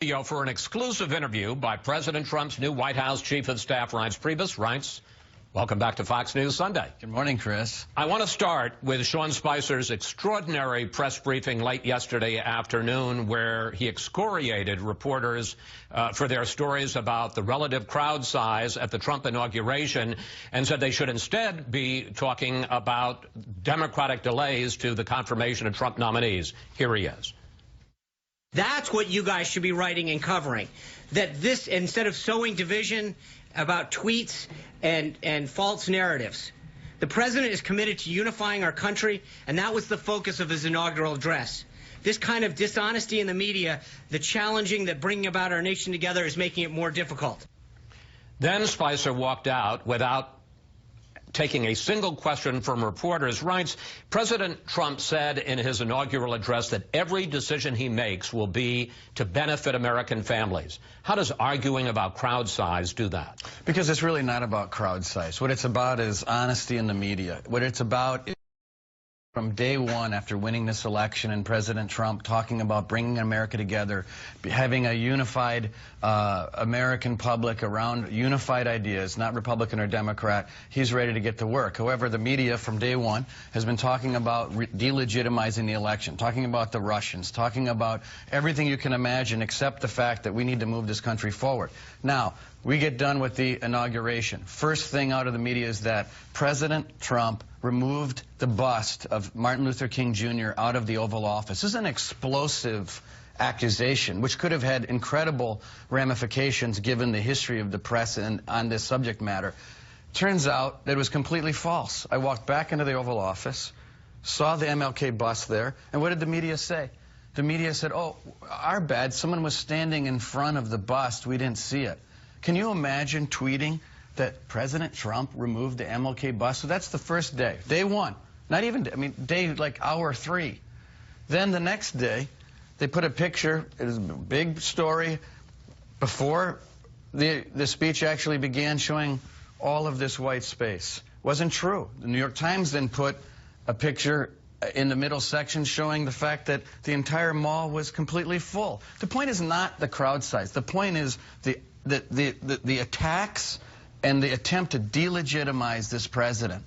For an exclusive interview by President Trump's new White House Chief of Staff, Reince Priebus. Reince, welcome back to Fox News Sunday. Good morning, Chris. I want to start with Sean Spicer's extraordinary press briefing late yesterday afternoon, where he excoriated reporters for their stories about the relative crowd size at the Trump inauguration and said they should instead be talking about Democratic delays to the confirmation of Trump nominees. Here he is. That's what you guys should be writing and covering. That this, instead of sowing division about tweets and false narratives, the president is committed to unifying our country, and that was the focus of his inaugural address. This kind of dishonesty in the media, the challenging that bringing about our nation together is making it more difficult. Then Spicer walked out without taking a single question from reporters. Reince, President Trump said in his inaugural address that every decision he makes will be to benefit American families. How does arguing about crowd size do that? Because it's really not about crowd size. What it's about is honesty in the media. What it's about is from day one after winning this election and President Trump talking about bringing America together, having a unified American public around unified ideas, not Republican or Democrat, he's ready to get to work. However, the media from day one has been talking about delegitimizing the election, talking about the Russians, talking about everything you can imagine except the fact that we need to move this country forward. Now, we get done with the inauguration. First thing out of the media is that President Trump removed the bust of Martin Luther King Jr. out of the Oval Office. This is an explosive accusation, which could have had incredible ramifications given the history of the press on this subject matter. Turns out that it was completely false. I walked back into the Oval Office, saw the MLK bust there, and what did the media say? The media said, oh, our bad, someone was standing in front of the bust, we didn't see it. Can you imagine tweeting that President Trump removed the MLK bust? So that's the first day. Day one. Not even, I mean, day like hour 3. Then the next day, they put a picture, it was a big story, before the speech actually began, showing all of this white space. Wasn't true. The New York Times then put a picture in the middle section showing the fact that the entire mall was completely full. The point is not the crowd size. The point is the attacks and the attempt to delegitimize this president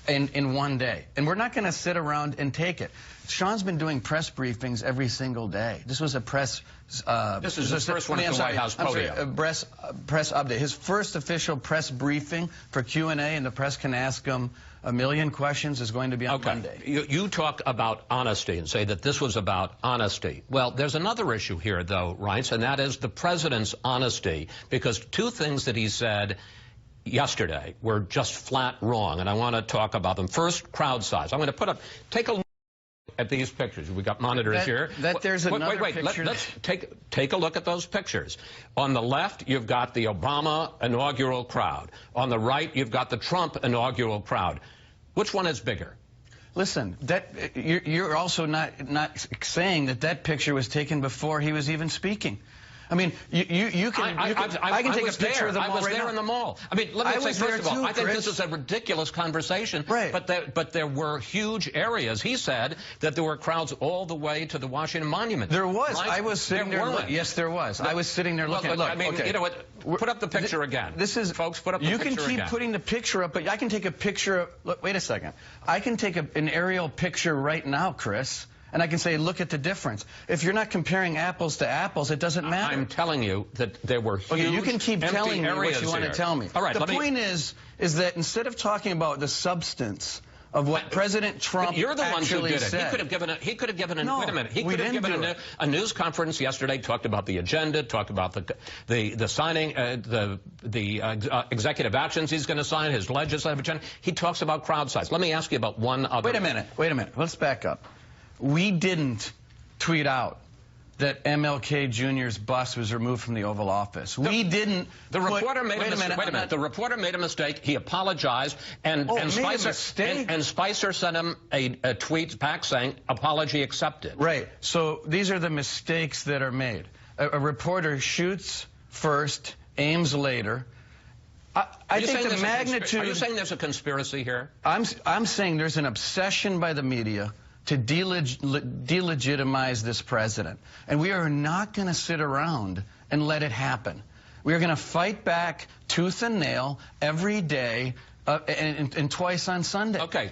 in one day. And we're not going to sit around and take it. Sean's been doing press briefings every single day. This was a press... this is his first one at the White House podium. Press update. His first official press briefing for Q&A, and the press can ask him a million questions, is going to be on Monday. You talk about honesty and say that this was about honesty. Well, there's another issue here, though, Reince, and that is the president's honesty, because two things that he said yesterday were just flat wrong, and I want to talk about them. First, crowd size. I'm going to put up, take a look at these pictures. We've got monitors here. There's another picture. Let's take a look at those pictures. On the left, you've got the Obama inaugural crowd. On the right, you've got the Trump inaugural crowd. Which one is bigger? Listen, you're also not saying that picture was taken before he was even speaking. I mean, I can take a picture of the mall right now. I was there in the mall. I mean, let me say, first of all, I think this is a ridiculous conversation. Right. But there were huge areas. He said that there were crowds all the way to the Washington Monument. There was. Right? I was sitting there. Yes, there was. I was sitting there looking. Look, I mean, okay. You know what? Put up the picture again. This is, folks, put up the picture again. You can keep putting the picture up, but I can take a picture. Look, wait a second. I can take an aerial picture right now, Chris. And I can say, look at the difference. If you're not comparing apples to apples, it doesn't matter. I'm telling you that there were huge you can keep telling me what you want to tell me. All right, the point is that instead of talking about the substance of what President Trump you're the one who did it. said. He could have given No, wait a minute. He we could have didn't given a news conference yesterday, talked about the agenda, talked about the signing, the executive actions he's going to sign, his legislative agenda. He talks about crowd size. Let me ask you about one other. Wait a minute. Let's back up. We didn't tweet out that MLK Jr.'s bust was removed from the Oval Office. We didn't. The reporter made a mistake. Wait a minute. The reporter made a mistake. He apologized, and Spicer sent him a tweet back saying, "Apology accepted." Right. So these are the mistakes that are made. A reporter shoots first, aims later. I think the magnitude. Are you saying there's a conspiracy here? I'm saying there's an obsession by the media to delegitimize this president. And we are not going to sit around and let it happen. We are going to fight back tooth and nail every day and twice on Sunday. Okay.